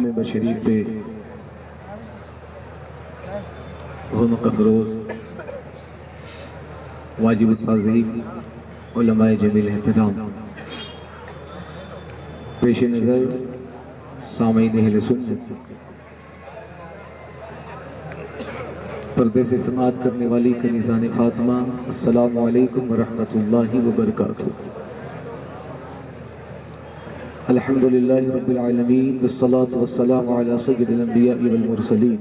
Member शरीफ पे ग़ुनक़फ़रोज़ वाजिब ताज़ीम उलमाए जमील एहतराम, पेश नज़र सामईन अहले सुन्नत, पर्दे से समाअत करने वाली कनीज़ान फ़ातिमा, अस्सलामु अलैकुम व रहमतुल्लाहि व बरकातुहू। अल्हम्दुलिल्लाहि रब्बिल आलमीन वस्सलातु वस्सलामु अला सय्यिदिल अंबिया'i वल मुरसलीन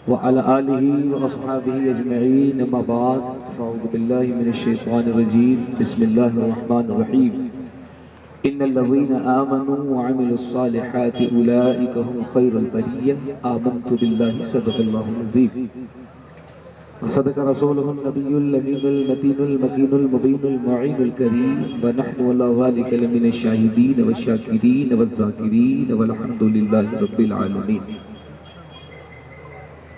व अला आलिहि व अस्हाबिहि अजमईन, अम्मा बाद, फ़अऊज़ु बिल्लाहि मिनश शैतानिर रजीम, बिस्मिल्लाहिर रहमानिर रहीम। इन्नल्लज़ीना आमनू व अमिलुस्सालिहाति उलाइका हुम खैरुल बरिय्यह, आमनतु बिल्लाहि सदक़ल्लाहुल अज़ीम व सदक़ रसूलुहुन नबियुल अमीनुल मतीनुल मकीनुल मुबीनुल मुईनुल करीम व नहनु अला ज़ालिका लमिनश शाहिदीन व शाकिरीन व ज़ाकिरीन वल्हम्दुलिल्लाहि रब्बिल आलमीन।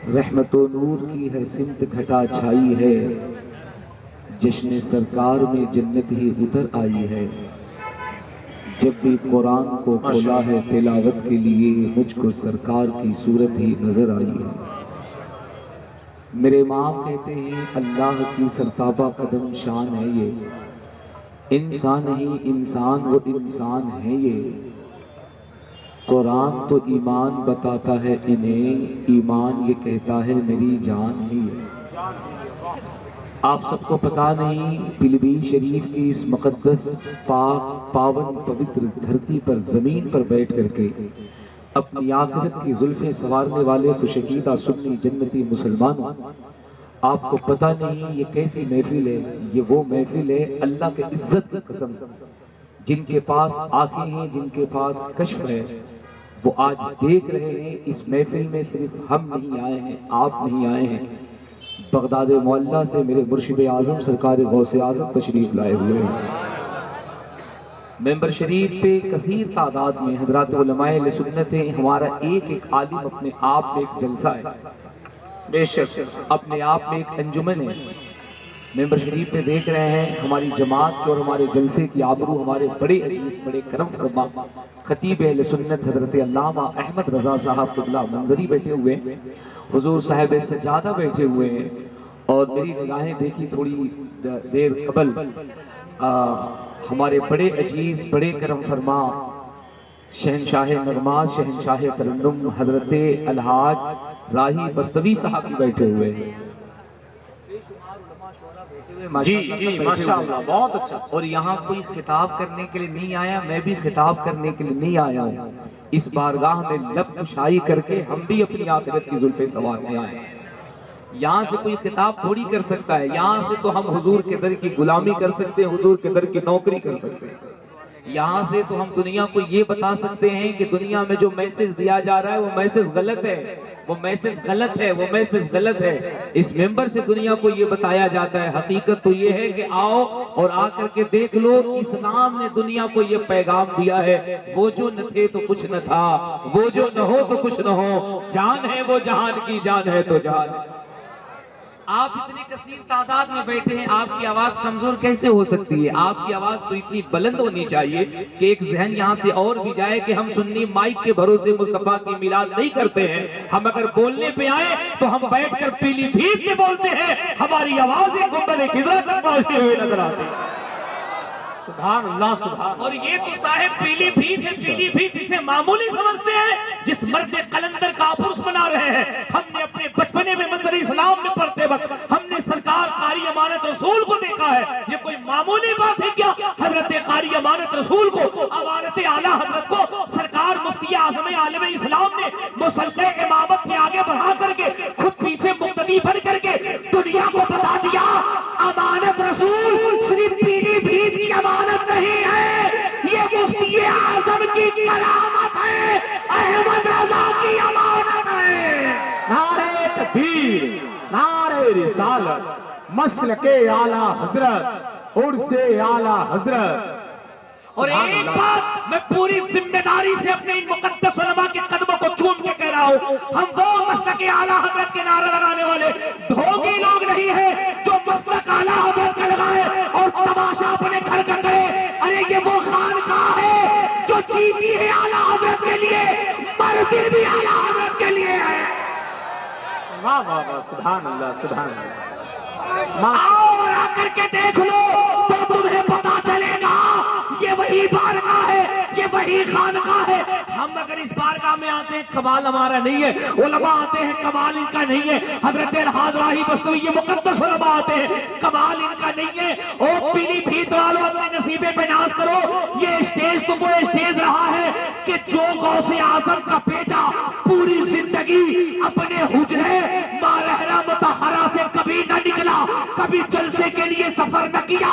रहमत व नूर की हर सिमत घटा छाई है, जश्न सरकार में जन्नत ही उतर आई है। जब भी कुरान को खोला है तिलावत के लिए, मुझको सरकार की सूरत ही नजर आई है। मेरे इमाम कहते हैं अल्लाह की सरताबा कदम शान है ये, इंसान ही इंसान वो इंसान है ये। कुरान तो ईमान बताता है इन्हें, ईमान ये कहता है मेरी जान है ये। आप सबको पता नहीं, पिलबी शरीफ की इस मुकद्दस पाक पावन पवित्र धरती पर ज़मीन पर बैठ करके अपनी आखिरत की जुल्फ़ें संवारने वाले खुशकीदा सुन्नी जन्नती मुसलमानों, आपको पता नहीं ये कैसी महफिल है। ये वो महफिल है अल्लाह के इज्जत की कसम, जिनके पास आंखें हैं, जिनके पास कश्फ है, वो आज देख रहे हैं। इस महफिल में सिर्फ हम नहीं आए हैं, आप नहीं आए हैं, बगदाद मोहल्ला से मेरे मुर्शिद आज़म सरकार गौसे आज़म तशरीफ लाए हुए हैं। मेंबर शरीफ पे कसीर तादाद में हजरात उलमाए अहले सुन्नत हैं। हमारा एक एक आलिम अपने आप में एक जलसा है, बेशक अपने आप में एक अंजुमन है। मेंबर शरीफ पे देख रहे हैं हमारी जमात के और हमारे जलसे की आबरू हमारे बड़े अजीज बड़े करम फरमा खतीब अहले सुन्नत हजरत अल्लामा अहमद रजा साहब क़िबला मंजरी बैठे हुए हैं, हुजूर साहिब सज्जादा बैठे हुए हैं। और मेरी निगाहें देखी थोड़ी देर कबल हमारे बड़े अजीज बड़े करम फरमा शहनशाह नगमात शहनशाह तरन्नुम हजरत अलहाज राही बस्तवी साहब भी बैठे हुए हैं। जी जी माशाअल्लाह, बहुत अच्छा। और यहाँ कोई खिताब करने के लिए नहीं आया, मैं भी खिताब करने के लिए नहीं आया हूँ। इस बारगाह में लब कुशाई करके हम भी अपनी आखिरत की जुल्फे संवारने आए हैं। यहाँ से कोई खिताब थोड़ी कर सकता है, यहाँ से तो हम हुजूर के दर की गुलामी कर सकते हैं, हुजूर के दर की नौकरी कर सकते हैं। यहाँ से तो हम दुनिया को ये बता सकते हैं कि दुनिया में जो मैसेज दिया जा रहा है वो मैसेज गलत है, वो मैसेज गलत है, वो मैसेज गलत है। इस मेंबर से दुनिया को ये बताया जाता है। हकीकत तो ये है कि आओ और आकर के देख लो, इस्लाम ने दुनिया को ये पैगाम दिया है, वो जो न थे तो कुछ न था, वो जो न हो तो कुछ न हो, जान है वो जहान की, जान है तो जान है। आप इतनी कसीर तादाद में बैठे हैं, आपकी आवाज कमजोर कैसे हो सकती है? आपकी आवाज तो इतनी बुलंद होनी चाहिए कि एक जहन यहाँ से और भी जाए कि हम सुन्नी माइक के भरोसे मुस्तफा की मिलाद नहीं करते हैं। हम अगर बोलने पे आए तो हम बैठकर पीलीभीत में बोलते हैं, हमारी आवाजें गुंबद खिज़रा तक पहुंचते हुए नजर आती है। सुभान अल्लाह सुभान। और ये तो साहिब पीलीभीत है, पीलीभीत इसे मामूली समझते हैं जिस मर्द कलंदर का पुरुष बना रहे हैं। हमने अपने बचपने में मंजर इस्लाम में पढ़ते वक्त हमने सरकार कारी अमानत रसूल को देखा है। ये कोई मामूली बात है क्या? हजरत कारी अमानत रसूल को, अमानत आला हजरत को सरकार मुफ्ती आज़म आलम इस्लाम ने मुसल्ले इमामत के आगे बढ़ा करके खुद पीछे मुक्तदी बन करके दुनिया को बता दिया, अमानत रसूल सिर्फ पीलीभीत की अमानत नहीं है, ये मुफ्ती आज़म की करामत है, अहमद रजा की अमानत है। नारे तकबीर, नारे रिसालत, मसलके आला हजरत, उर्से आला हजरत। और एक बात मैं पूरी जिम्मेदारी से अपने इन मुकद्दस उलमा के कदमों को चूम के कह रहा हूँ, हम वो मसलके आला हजरत के नारा लगाने वाले ढोंगी लोग नहीं है जो मसलक आला हजरत का लगाए और तमाशा अपने घर का करे। अरे ये वो खानकाह है जो जीती है आला हजरत के दिल भी आला हजरत के लिए है। वाह वाह वाह, सुभान अल्लाह सुभान अल्लाह। आओ और आकर के देख लो तो तुम्हें पता चलेगा ये वही बारगाह है, ये वही खानका है। हम अगर इस बारगाह में आते हैं कमाल हमारा नहीं है, उलमा आते हैं कमाल इनका नहीं है, हजरत हाजराही बस्तवी ये मुकद्दस उलमा आते हैं कमाल इनका नहीं है। ओ पीलीभीत वालों अपने नसीबे पे नाज करो, ये स्टेज तो वो स्टेज रहा है कि जो गौसे आजम का बेटा पूरी जिंदगी अपने हुजरे मालहरा मुतहरा से कभी न निकला, कभी जलसे के लिए सफर न किया,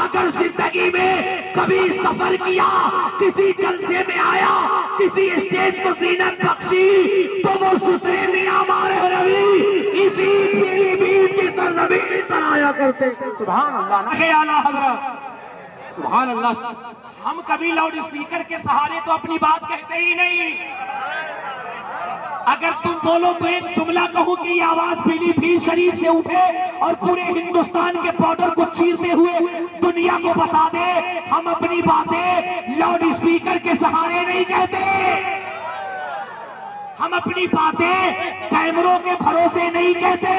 अगर जिंदगी में कभी सफर किया, किसी जलसे में आया, किसी स्टेज को जीनत बख्शी, तो वो सुसरे मियां मारे रवि इसी पीलीभीत की सरजमीन पर आया करते थे। सुभान अल्लाह ना आला हजरत, सुभान अल्लाह। हम कभी लाउड स्पीकर के सहारे तो अपनी बात कहते ही नहीं। अगर तुम बोलो तो एक जुमला कहूं कि ये आवाज पीलीभीत शरीफ से उठे और पूरे हिंदुस्तान के बॉर्डर को चीरते हुए दुनिया को बता दे, हम अपनी बातें लाउड स्पीकर के सहारे नहीं कहते, हम अपनी बातें कैमरों के भरोसे नहीं कहते।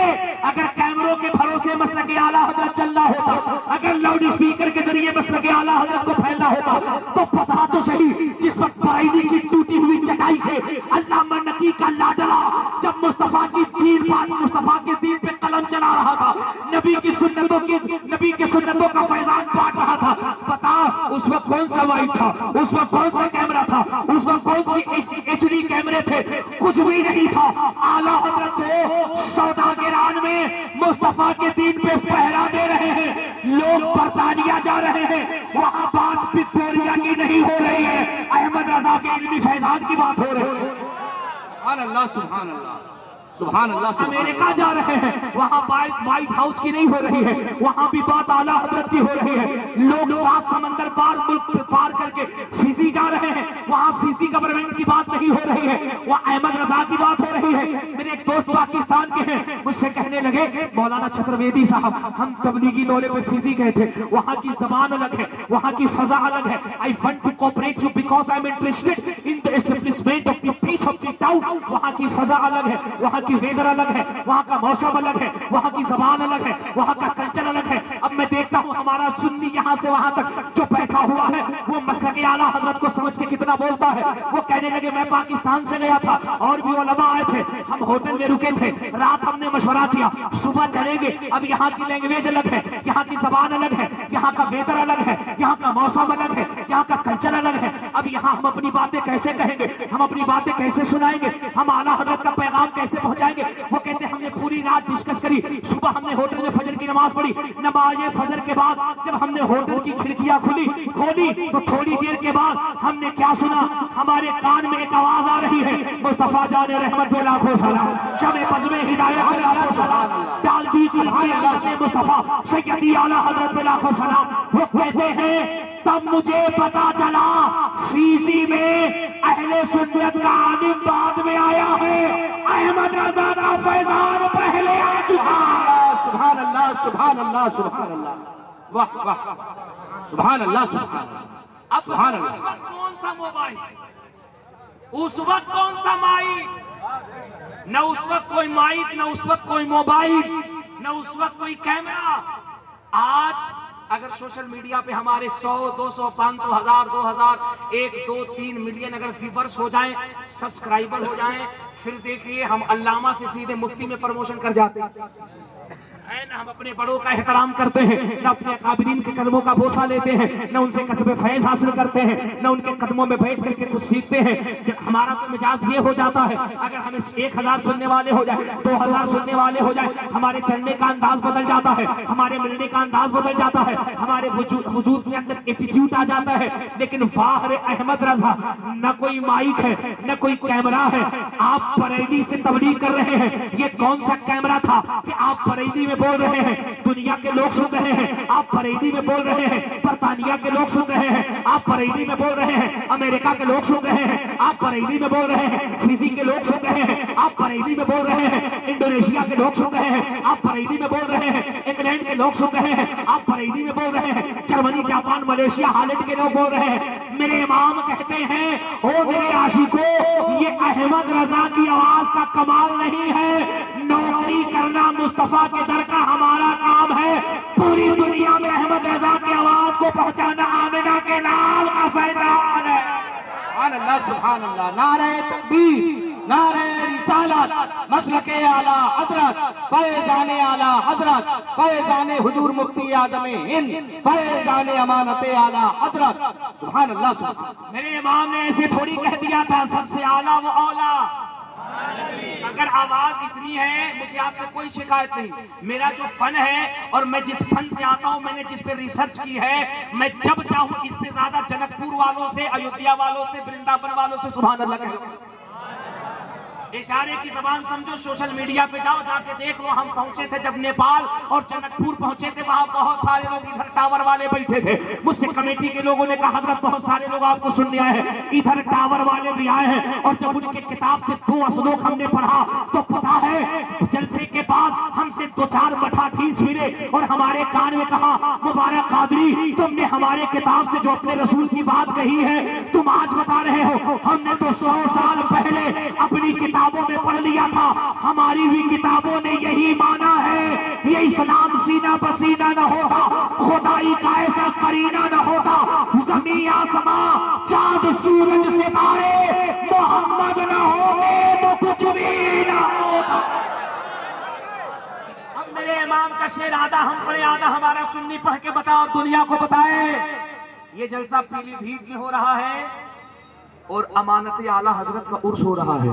अगर कैमरों के भरोसे मसलक आला हजरत चलना होता, अगर लाउड स्पीकर के जरिए मसलक आला हजरत को फैलना होता, तो पता तो सही जिस वक्त बरेली की टूटी हुई चटाई से अल्लामा नकी का लाडला जब मुस्तफा के दीन पे कलम चला रहा था, नबी की सुन्नतों का फैजान बांट रहा था, बता उस वक्त कौन सा माइक था, उस वक्त कौन सा कैमरा था, उस वक्त कौन सी HD कैमरे थे, कुछ भी नहीं था। आला हजरत को सौदागरान में मुस्तफा के दीन पे पहरा दे रहे हैं, लोग बरतानिया जा रहे हैं, वहां बात विक्टोरिया की नहीं हो रही है, अहमद रजा के इल्मी फैजान की बात हो रही है। सुभान अल्लाह सुभान अल्लाह सुभान अल्लाह। अमेरिका जा रहे हैं, वहां व्हाइट हाउस की नहीं हो रही है, वहां भी बात आला हजरत की हो रही है। लोग 7 समंदर पार मुल्क पार करके फिजी जा रहे हैं, वहां फिजी गवर्नमेंट की बात नहीं हो रही है, वहां अहमद रजा की बात हो रही है। मेरे एक दोस्त पाकिस्तान के हैं, मुझसे कहने लगे मौलाना चतुर्वेदी साहब, हम तबलीगी दौरे पे फिजी गए थे, वहां की जबान अलग है, वहां की फजा अलग है। I want to cooperate you because I am interested in the establishment of the peace of the town. वहां की फजा अलग है, वहां की वेदर अलग है, वहां का मौसम अलग है, वहां की जबान अलग है, वहां का कल्चर अलग है। अब मैं देखता हूं हमारा सुन्नी यहां से वहां तक जो बैठा हुआ है वो मसलक आला हजरत को समझ के कितना बोलता है। वो कहने लगे मैं पाकिस्तान से गया था और भी उलमा आए थे, हम होटल में रुके थे, रात हमने मशवरा किया सुबह चलेंगे। अब यहाँ की लैंग्वेज अलग है, यहाँ की जबान अलग है, यहाँ का वेदर अलग है, यहाँ का मौसम अलग है, यहाँ का कल्चर अलग है। अब यहाँ हम अपनी बातें कैसे कहेंगे, हम अपनी बातें कैसे सुनाएंगे, हम आला हजरत का पैगाम कैसे पहुंचाएंगे। वो कहते हमने पूरी रात डिस्कस करी, सुबह हमने होटल में फजर की नमाज पढ़ी, नमाज फजर के बाद जब हमने होटल की खिड़कियां खोली तो थोड़ी देर के बाद हमने क्या सुना, हमारे कान में एक आवाज आ रही है, मुस्तफा जाने रहमत पे लाखों सलाम, शब बज़्म हिदायत पे लाखों सलाम, डाल दी की मुस्तफा सैयदी आला हजरत पे लाखों सलाम। वो कहते हैं तब मुझे पता चला फीजी में अहले सुन्नत का आलिम बाद में आया है, अहमद रजा का फैजान पहले आ चुका। सुभान अल्लाह सुभान अल्लाह सुभान अल्लाह, वाह वाह सुभान अल्लाह सुभान अल्लाह। अब उस वक्त कौन सा मोबाइल, उस वक्त कौन सा माइक, न उस वक्त कोई माइक, न उस वक्त कोई मोबाइल, न उस वक्त कोई कैमरा। आज अगर सोशल मीडिया पे हमारे 100, 200, 500, 1000, 2000, 1, 2, 3 मिलियन अगर व्यूअर्स हो जाएं, सब्सक्राइबर हो जाएं, फिर देखिए हम अल्लामा से सीधे मुफ्ती में प्रमोशन कर जाते हैं। न हम अपने बड़ों का एहतराम करते हैं, न अपने अकाबिरीन के कदमों का बोसा लेते हैं, न उनसे कसबे फैज हासिल करते हैं, न उनके कदमों में बैठ करके कुछ सीखते हैं। हमारा तो मिजाज ये हो जाता है अगर हमें 1000 सुनने वाले हो जाए, 2000 सुनने वाले हो जाए, हमारे चलने का अंदाज बदल जाता है, हमारे मिलने का अंदाज बदल जाता है, हमारे वजूद के अंदर एटीट्यूड आ जाता है। लेकिन वाह रे अहमद रजा, न कोई माइक है, न कोई कैमरा है, आप बरेली से तबलीग कर रहे हैं। ये कौन सा कैमरा था कि आप बरेली में बोल रहे हैं, दुनिया के लोग सुन रहे हैं, आप बरेली में बोल रहे हैं, बरतानिया के लोग सुन रहे हैं, आप बरेली में बोल रहे हैं, अमेरिका के लोग सुन रहे हैं, आप बरेली में बोल रहे हैं, फिजी के लोग सुन रहे हैं, आप बरेली में बोल रहे हैं, इंडोनेशिया के लोग सुन रहे हैं, आप बरेली में बोल रहे हैं, इंग्लैंड के लोग सुन रहे हैं, आप बरेली में बोल रहे हैं, जर्मनी, जापान, मलेशिया, हालैंड के लोग बोल रहे हैं। मेरे इमाम कहते हैं, ओ मेरे आशिकों, ये अहमद रजा की आवाज का कमाल नहीं है, नौकरी करना मुस्तफा के दर का हमारा काम है। पूरी दुनिया में अहमद रजा की आवाज को पहुंचाना आमिना के नाम का फैजान है। सुभान अल्लाह, सुभान अल्लाह। नारे तकबीर, नारे रिसालत, मसलके आला हजरत, फैजाने आला हजरत, फैजाने हुजूर मुफ्ती आजमे हिंद, फैजाने अमानते आला हजरत। सुभान अल्लाह, सुभान। मेरे इमाम ने ऐसे थोड़ी कह दिया था सबसे आला वो औला। अगर आवाज इतनी है, मुझे आपसे कोई शिकायत नहीं। मेरा जो फन है और मैं जिस फन से आता हूं, मैंने जिस पे रिसर्च की है, मैं जब चाहूं इससे ज्यादा जनकपुर वालों से, अयोध्या वालों से, वृंदावन वालों से सुभान अल्लाह कहूं। इशारे की जबान समझो, सोशल मीडिया पे जाओ, जाके देख लो। हम पहुंचे थे जब नेपाल और जनकपुर पहुंचे थे, वहां बहुत सारे लोग इधर टावर वाले बैठे थे। मुझसे कमेटी के लोगों ने कहा, हजरत बहुत सारे लोग आपको सुनने आए हैं, इधर टावर वाले भी आए हैं। और जब उनके किताब से 2 असलोक हमने पढ़ा तो पता है जलसे के बाद हमसे 2-4 मठाधीश मिले और हमारे कान में कहा, मुबारक कादरी, तुमने हमारे किताब से जो अपने रसूल की बात कही है तुम आज बता रहे हो, हमने तो 100 साल पहले अपनी किताबों में पढ़ लिया था, हमारी भी किताबों ने यही माना है। ये इस्लाम सीना पसीना न होता, खुदाई का ऐसा करीना न होता, ज़मीन आसमां चांद सूरज सितारे मोहम्मद न होते तो कुछ भी न होता। अब मेरे इमाम का शेर आधा हम पढ़े, आधा हमारा सुन्नी पढ़ के बताओ और दुनिया को बताए। ये जलसा पीलीभीत में हो रहा है और अमानत आला हजरत का उर्स हो रहा है,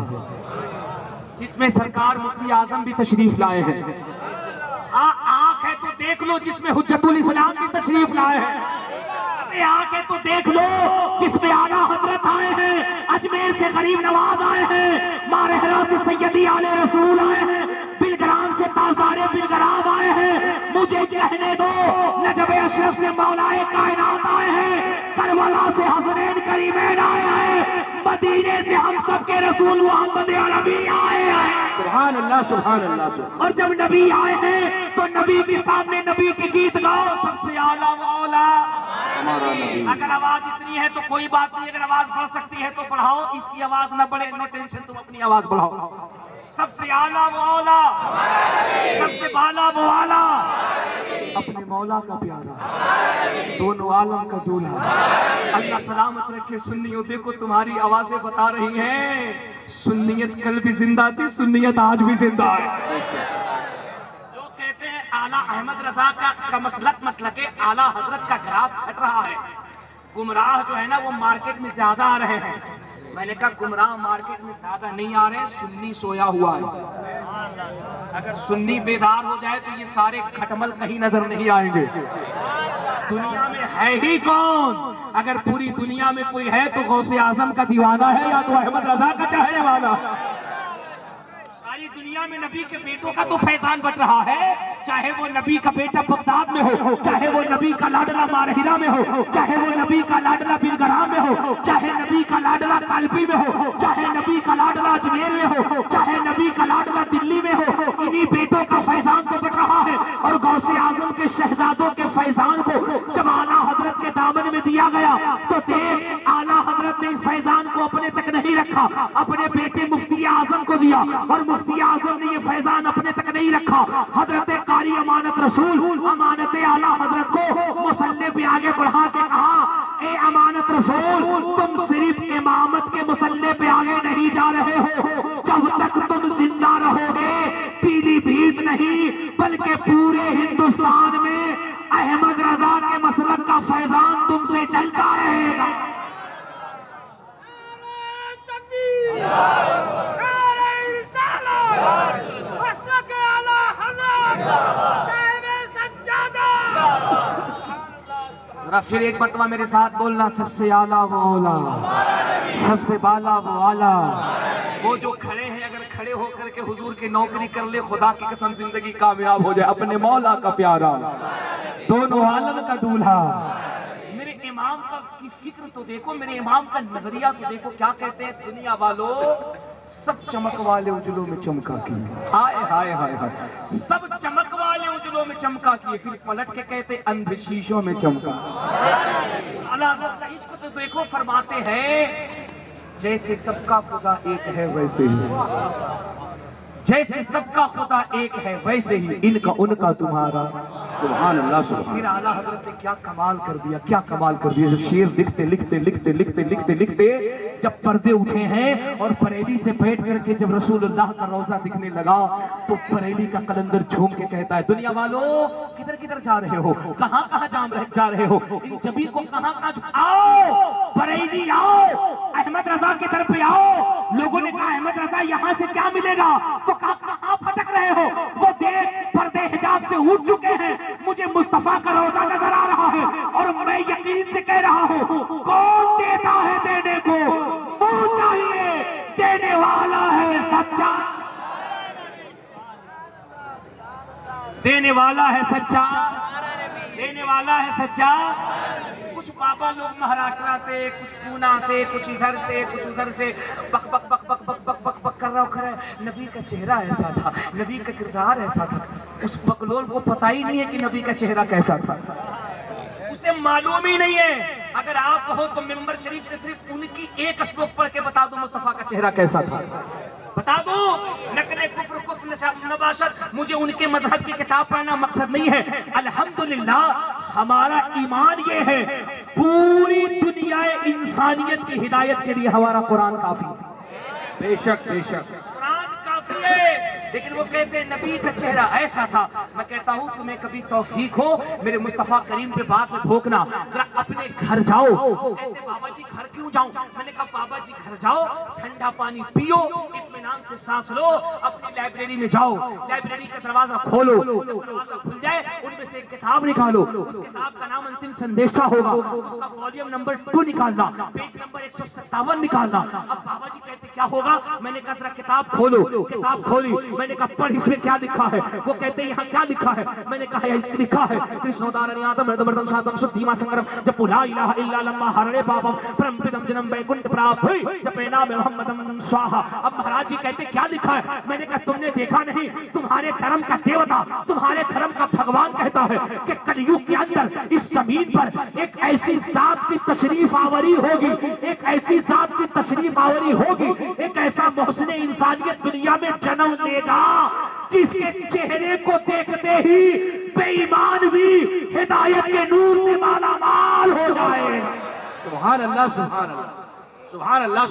जिसमें सरकार मुफ्ती आजम भी तशरीफ लाए हैं। आंख है तो देख लो, जिसमें हुज्जतुल इस्लाम भी तशरीफ लाए हैं। आंख है तो देख लो, जिसमें आला हजरत आए हैं, अजमेर से गरीब नवाज आए हैं, मारहरा से सैयदी आले रसूल आए हैं, बिलग्राम से ताजदारे बिलग्राम आए हैं। मुझे कहने दो, नजब अशरफ से मौलाए कायनात आए हैं, करबला से हसनैन करीमैन आए हैं, मदीने से हम सबके रसूल मोहम्मद अरबी आए हैं। सुभान अल्लाह, सुभान अल्लाह। और जब नबी आए हैं तो नबी के सामने नबी के गीत गाओ, सबसे आला मौला हमारा नबी। अगर आवाज इतनी है तो कोई बात नहीं, अगर आवाज बढ़ सकती है तो बढ़ाओ, इसकी आवाज ना बढ़े, नो टेंशन, तुम अपनी आवाज बढ़ाओ। सबसे आला मौला, सबसे बाला वो आला, अपने मौला का प्यारा, दोनों आलम का दूल्हा। अल्लाह सलामत रखे सुन्नियों, देखो तुम्हारी आवाजें बता रही हैं, सुन्नियत कल भी जिंदा थी, सुन्नियत आज भी जिंदा है। जो कहते हैं आला अहमद रजा का मसलके आला हजरत का ग्राफ घट रहा है, गुमराह जो है ना वो मार्केट में ज्यादा आ रहे हैं। मैंने कहा गुमराह मार्केट में ज्यादा नहीं आ रहे, सुन्नी सोया हुआ है। अगर सुन्नी बेदार हो जाए तो ये सारे खटमल कहीं नजर नहीं आएंगे। दुनिया में है ही कौन? अगर पूरी दुनिया में कोई है तो गौसे आजम का दीवाना है या तो अहमद रजा का चाहने वाला। सारी दुनिया में नबी के बेटों का तो फैजान बट रहा है, चाहे वो नबी का बेटा बगदाद में हो, चाहे वो नबी का लाडला मारहिरा में हो, चाहे वो नबी का लाडला बिलग्राम में हो, चाहे नबी का लाडला कालपी में हो, चाहे नबी का लाडला अजमेर में हो, चाहे नबी का लाडला दिल्ली में हो, इन्हीं बेटों का फैजान तो बट रहा है। और गौसे आजम के शहजादों के फैजान को जब आला हजरत के दामन में दिया गया तो देख, आला हजरत ने इस फैजान को अपने तक नहीं रखा, अपने बेटे मुफ्ती आजम को दिया, और मुफ्ती आजम ने ये फैजान अपने तक नहीं रखा। हजरत कारी अमानत रसूल अमानत आला हजरत को मुसल्ले पे आगे बढ़ा के कहा, ए अमानत रसूल, तुम सिर्फ इमामत के मुसल्ले पे आगे नहीं जा रहे हो, जब तक तुम जिंदा रहोगे पीलीभीत नहीं बल्कि पूरे हिंदुस्तान में अहमद रजा के मसलक का फैजान तुमसे चलता रहेगा। फिर एक मरतबा मेरे साथ बोलना, सबसे आला वो औला, सबसे बाला वो आला। वो जो खड़े हैं, अगर खड़े होकर के हुजूर की नौकरी कर ले, खुदा की कसम जिंदगी कामयाब हो जाए। अपने मौला का प्यारा, दोनों आलम का दूल्हा, मेरे इमाम का की फिक्र तो देखो, मेरे इमाम का नजरिया तो देखो। क्या कहते हैं, दुनिया वालों सब चमक वाले उजलों में चमका किए, हाय हाय हाय हाय, सब चमक वाले उजलों में चमका किए, फिर पलट के कहते अंध शीशों में चमका। अल्लाह का इश्क तो देखो, फरमाते हैं जैसे सबका खुदा एक है वैसे ही, जैसे सबका खुदा एक है वैसे ही इनका उनका तुम्हारा। सुभान अल्लाह, सुभान। फिर आला हजरत ने क्या कमाल कर दिया, क्या कमाल कर दिया। जब शेर लिखते लिखते लिखते लिखते लिखते लिखते जब पर्दे उठे हैं और बरेली से बैठ करके जब रसूलुल्लाह का रोजा दिखने लगा, तो बरेली का कलंदर झूम के कहता है, दुनिया वालों किधर किधर जा रहे हो, कहां कहां जा रहे हो, इन जबी को कहां कहां, आओ बरेली आओ, अहमद रजा की तरफ आओ। लोगों ने कहा अहमद रजा यहाँ से क्या मिलेगा, तो कहां भटक रहे हो, वो देख पर्दे हिजाब से उठ चुके हैं, मुझे मुस्तफा का रोजा नजर आ रहा है और मैं यकीन से कह रहा हूं, कौन देता है देने को, मुंह चाहिए, देने वाला है सच्चा, देने वाला है सच्चा, देने वाला है सच्चा। कुछ बाबा लोग महाराष्ट्र से, कुछ पूना से, कुछ इधर से, कुछ उधर से बक बक बक बक बक बक बक बक कर रहा है। नबी का चेहरा ऐसा था, नबी का किरदार ऐसा था। उस बकलोल को पता ही नहीं है कि नबी का चेहरा कैसा था, उसे मालूम ही नहीं है। अगर आप कहो तो मिंबर शरीफ से सिर्फ उनकी एक श्लोक पढ़ के बता दो मुस्तफा का चेहरा कैसा था, बता दो। नकले कुफ्र कुफ्र नबाशत, मुझे उनके मजहब की किताब पढ़ना मकसद नहीं है। अल्हम्दुलिल्लाह हमारा ईमान ये है, पूरी दुनिया इंसानियत की हिदायत के लिए हमारा कुरान काफी है। बेशक बेशक कुरान काफी है, लेकिन वो कहते हैं नबी का चेहरा ऐसा था। मैं कहता हूँ तुम्हें कभी तौफीक हो मेरे मुस्तफा करीम पे बात में भोंकना, जरा अपने घर जाओ। कहते बाबा जी घर क्यों जाऊं, मैंने कहा बाबा जी घर जाओ, ठंडा पानी पियो, इत्मीनान से सांस लो, अपनी लाइब्रेरी में जाओ, लाइब्रेरी का दरवाजा खोलो, जब दरवाजा खुल जाए उनमें से एक किताब निकालो, उस किताब का नाम अंतिम संदेशा होगा, उसका वॉल्यूम नंबर 2 निकालना, पेज नंबर 157 निकालना। अब बाबा जी कहते क्या होगा, मैंने कहा जरा किताब खोलो, किताब खोली, मैंने कहा पढ़ इसमें क्या लिखा है। वो कहते हैं यहाँ क्या लिखा है, मैंने कहा लिखा है कृष्णोदारणी आदम मृदमर्दम सादम सुद्धीमा संगरम जब ला इलाहा इल्ला लम्मा हरणे पापम परमपिदम जन्म वैकुंठ प्राप्त हुई जब नाम मोहम्मदम स्वाहा। अब महाराज जी कहते क्या लिखा है, मैंने कहा तुमने देखा नहीं, तुम्हारे धर्म का देवता, तुम्हारे धर्म का भगवान कहता है कि कलयुग के अंदर इस जमीन पर एक ऐसी जात की तशरीफ आवरी होगी, एक ऐसी जात की तशरीफ आवरी होगी, एक ऐसा मोहसिने इंसानियत दुनिया में जन्म लेगा जिसके चेहरे को देखते ही बेईमान भी हिदायत के नूर से मालामाल हो जाए। सुभान अल्लाह, सुभान अल्लाह, सुभान अल्लाह,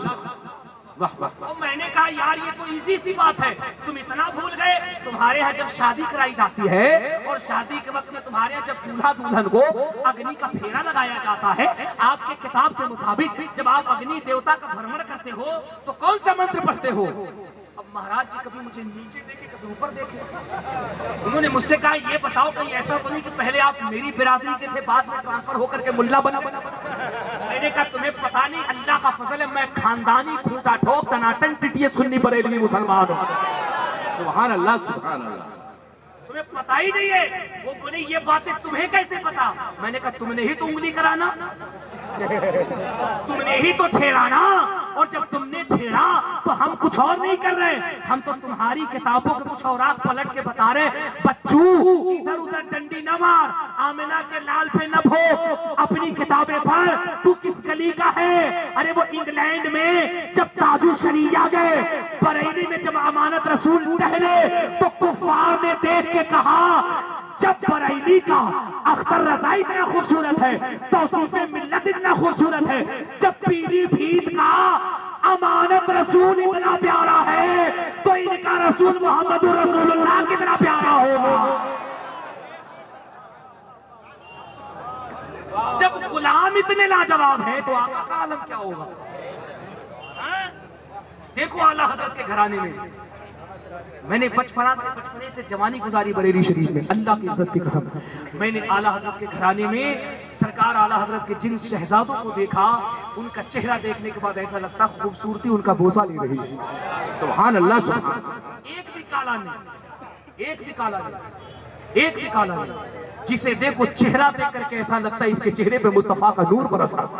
वाह वाह। और मैंने कहा यार ये तो इजी सी बात है, तुम इतना भूल गए। तुम्हारे यहाँ जब शादी कराई जाती है और शादी के वक्त में तुम्हारे यहाँ जब दूल्हा दुल्हन को अग्नि का फेरा लगाया जाता है, आपके किताब के मुताबिक जब आप अग्नि देवता का भ्रमण करते हो तो कौन सा मंत्र पढ़ते हो। अब महाराज जी कभी मुझे नीचे देखे कभी ऊपर देखे, उन्होंने मुझसे कहा ये बताओ कहीं ऐसा तो नहीं कि पहले आप मेरी बिरादरी के थे बाद में ट्रांसफर होकर के मुल्ला बना। मैंने कहा तुम्हें पता नहीं, अल्लाह का फजल है, मैं खानदानी खूंटा ठोक टनाटन टिटिए सुन्नी बरेलवी मुसलमान हूं। सुभान अल्लाह, सुभान अल्लाह, तुम्हें पता ही नहीं है। वो बोले ये बातें तुम्हें कैसे पता, मैंने कहा तुमने ही तो उंगली कराना, तुमने ही तो छेड़ा ना, और जब तुमने छेड़ा तो हम कुछ और नहीं कर रहे, हम तो तुम्हारी किताबों के कुछ औरात पलट के बता रहे, बच्चू इधर उधर डंडी न मार, आमिना के लाल पे न भोग, अपनी किताबें पढ़, तू किस गली का है। अरे वो इंग्लैंड में जब ताजु शरिया गए, बरेली में जब अमानत रसूल टहले तो कुफार ने देख के कहा जब बरेली का अख्तर रजा इतना खूबसूरत है, तौसीफे मिल्लत इतना खूबसूरत है, जब पीलीभीत का अमानत रसूल इतना प्यारा है तो इनका रसूल मोहम्मद रसूलुल्लाह कितना प्यारा होगा। जब गुलाम इतने लाजवाब है तो आका का आलम क्या होगा। देखो आला हजरत के घराने में मैंने बचपने से जवानी गुजारी बरेली शरीफ में, अल्लाह की इज्जत की कसम, मैंने आला हजरत के घराने में सरकार आला हजरत के जिन शहजादों को देखा, उनका चेहरा देखने के बाद ऐसा लगता खूबसूरती उनका बोसा ले रही है। सुभान अल्लाह सुभान अल्लाह। एक भी काला नहीं, एक भी काला नहीं, एक भी काला नहीं। जिसे देखो चेहरा देख करके ऐसा लगता है इसके चेहरे पे मुस्तफा का नूर बरस रहा है।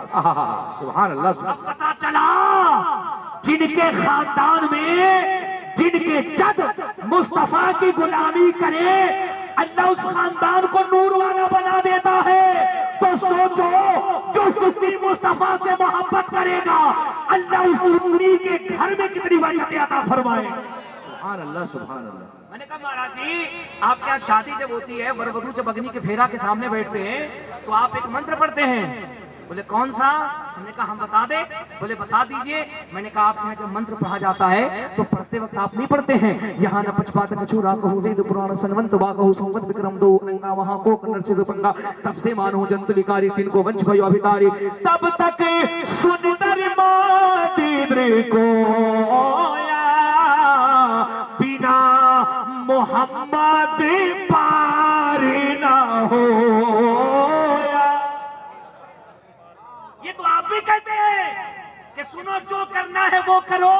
सुभान अल्लाह सुभान अब पता चला जिनके खानदान में जिनके जद मुस्तफा की गुलामी करे अल्लाह उस खानदान को नूर वाला बना देता है। तो सोचो जो सुन्नी मुस्तफा से मोहब्बत करेगा अल्लाह उस सुन्नी के घर में कितनी बरकतें अता फरमाए। सुभान अल्लाह सुभान अल्लाह। मैंने कहा महाराज जी आपके यहाँ शादी जब होती है वर वधू जब अग्नि के फेरा के सामने बैठते हैं तो आप एक मंत्र पढ़ते हैं। बोले कौन सा? हमने कहा हम बता दे। बोले बता दीजिए। मैंने कहा आपके यहाँ जब मंत्र पढ़ा जाता है तो पढ़ते वक्त आप नहीं पढ़ते हैं यहाँ न पचपात कछूरा कहू वेद पुराण संवंत वा कहू संवत विक्रम दो नंगा वहां को कन्नड़ से पंगा तब से मानो जंतु विकारी तीन को वंश भयो अभिकारी तब तक सुंदर माती को बिना मोहम्मद पार ना हो। ये तो आप भी कहते हैं कि सुनो जो करना है वो करो,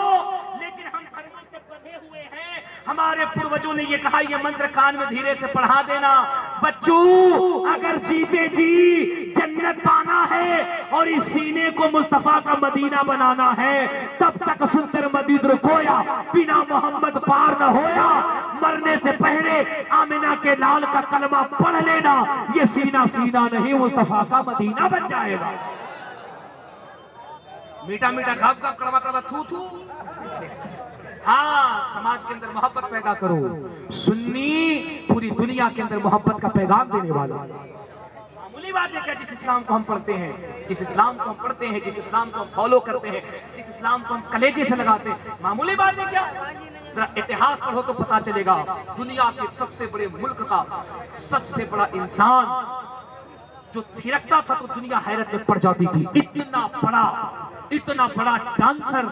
लेकिन हम धर्म से बंधे हुए हैं। हमारे पूर्वजों ने ये कहा ये मंत्र कान में धीरे से पढ़ा देना। बच्चों अगर जीते जी जन्नत पाना है और इस सीने को मुस्तफा का मदीना बनाना है तब तक सुंदर मदीदर खोया बिना मोहम्मद पार न होया। मरने से पहले आमिना के लाल का कलमा पढ़ लेना। ये सीना सीना नहीं मुस्तफा का मदीना बन जाएगा। मीठा मीठा घाप घाप कड़वा कड़वा थू थू। हाँ समाज के अंदर मोहब्बत पैदा करो। सुन्नी पूरी दुनिया के अंदर मोहब्बत का पैगाम देने वाला। मामूली बात है क्या जिस इस्लाम को हम पढ़ते हैं, जिस इस्लाम को हम पढ़ते हैं, जिस इस्लाम को हम फॉलो करते हैं, जिस इस्लाम को हम कलेजे से लगाते हैं, मामूली बात है क्या? जरा इतिहास पढ़ो तो पता चलेगा। दुनिया के सबसे बड़े मुल्क का सबसे बड़ा इंसान जो थिरकता था तो दुनिया हैरत में पड़ जाती थी। इतना बड़ा डांसर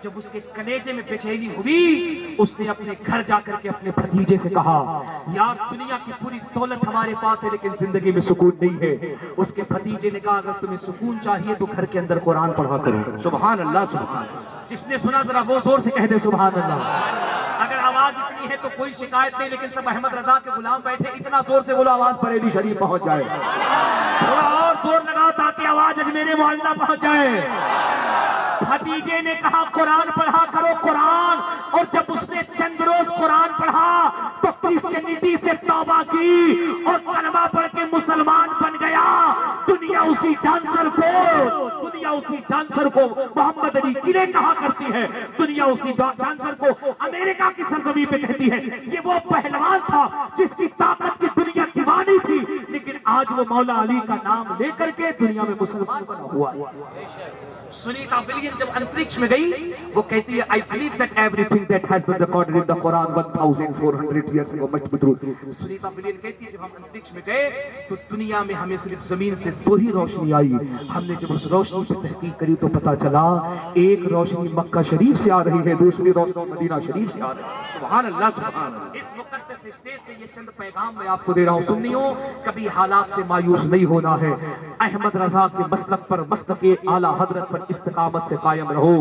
जब उसके कलेजे में बेचैनी हुई उसने अपने घर जाकर के अपने भतीजे से कहा यार दुनिया की पूरी दौलत हमारे पास है लेकिन जिंदगी में सुकून नहीं है। उसके भतीजे ने कहा अगर तुम्हें सुकून चाहिए तो घर के अंदर कुरान पढ़ा करो। सुभान अल्लाह सुभान अल्लाह। जिसने सुना जरा वो जोर से कह दे सुभान अल्लाह। अगर आवाज इतनी है तो कोई शिकायत नहीं, लेकिन सब अहमद रजा के गुलाम बैठे इतना जोर से बोलो आवाज बरेली शरीफ पहुंच जाए। थोड़ा और जोर लगाओ ताकि आवाज अजमेरे मोहल्ला पहुंच जाए। भतीजे ने कहा कुरान पढ़ा करो कुरान। और जब उसने चंद रोज कुरान पढ़ा तो क्रिश्चियनिटी से तौबा की और कलमा पढ़ के मुसलमान बन गया। दुनिया उसी डांसर को मोहम्मद अली किले कहा करती है। दुनिया उसी डांसर को अमेरिका की सरजमी पे कहती है। ये वो पहलवान था जिसकी ताकत की दुनिया दीवानी थी, लेकिन आज वो मौला अली का नाम लेकर के दुनिया में मुसलमान बना हुआ। सुनीता विलियम जब अंतरिक्ष में गई वो कहती है I believe that everything that has been recorded in the Quran 1400 years ago must be true. Sunita William कहती है जब हम अंतरिक्ष में गए तो दुनिया में हमें सिर्फ जमीन से दो ही रोशनी आई। हमने जब उस रोशनी पर तहकीक करी तो पता चला एक रोशनी मक्का शरीफ से आ रही है, दूसरी रोशनी मदीना शरीफ से आ रही है। सुभान अल्लाह सुभान अल्लाह। इस मुकद्दस स्टेज से ये चंद पैगाम मैं आपको दे रहा हूँ। सुन्नियों कभी हालात से मायूस नहीं होना है। अहमद रजा के मसलक पर मसलक आला हजरत पर इस्तिकामत से कायम रहो।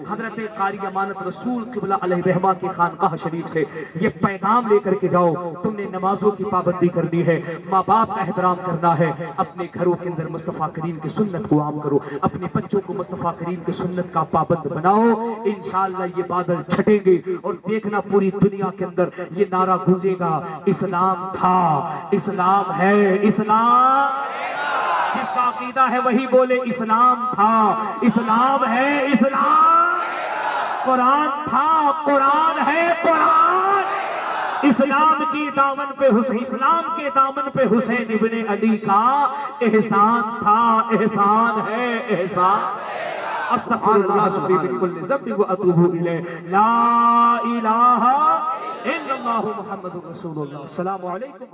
हजरत कारी अमानत रसूल क़िबला अलैहि रहमा की खानकाह शरीफ से ये पैगाम लेकर के जाओ। तुमने नमाजों की पाबंदी करनी है, माँ बाप का एहतराम करना है, अपने घरों के अंदर मुस्तफ़ा करीम की सुन्नत को आम करो, अपने बच्चों को मुस्तफ़ा करीम की सुन्नत का पाबंद बनाओ। इंशाअल्लाह ये बादल छटेंगे और देखना पूरी दुनिया के अंदर ये नारा गूंजेगा इस्लाम था, इस्लाम है, इस्लाम। जिसका अकीदा है वही बोले इस्लाम था, इस्लाम है, इस्लाम। कुरान था, कुरान है, कुरान। इस्लाम की दामन पे इस्लाम के दामन पे हुसैन इब्ने अली का एहसान था, एहसान है, एहसान। अस्तगफिरुल्लाह बिकुल्लि ज़ंबिन व अतूबु इलैह। ला इलाहा इल्लल्लाहु मुहम्मदुर रसूलुल्लाह। अस्सलामु अलैकुम।